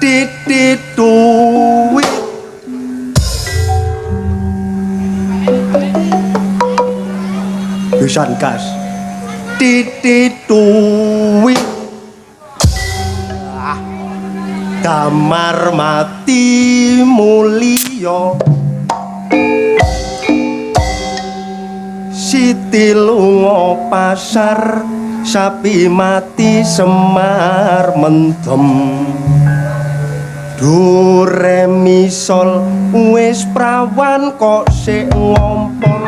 titit duit pisan gas titit duit damar mati mulya Siti lunga pasar sapi mati semar mendem do re mi sol wis prawan kok sik ngompol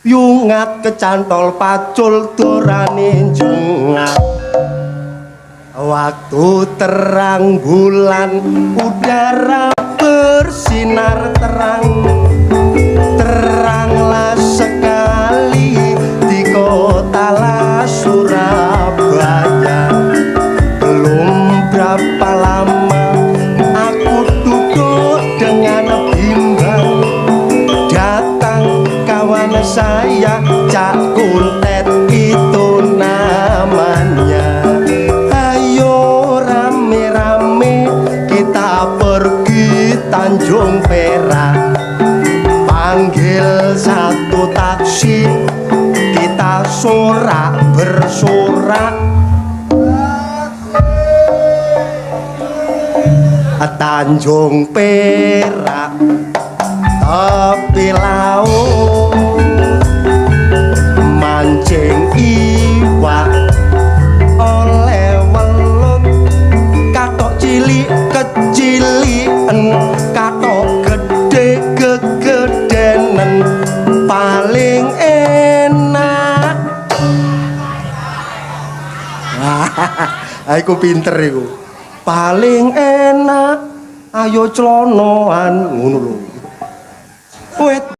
yungat kecantol pacul dorane jengat waktu terang bulan udara bersinar teranglah sekali di kota la Surabaya belum berapa lama aku duduk dengan bimbang datang kawan saya Cak Kuntet itu namanya pergi Tanjung Perak panggil satu taksi kita sorak bersorak Tanjung Perak tepi laut mancing iwak oleh welut katok cilik kecilian katok gede gegedenen paling enak aku pinter iku paling enak ayo celonoan ngono lho wet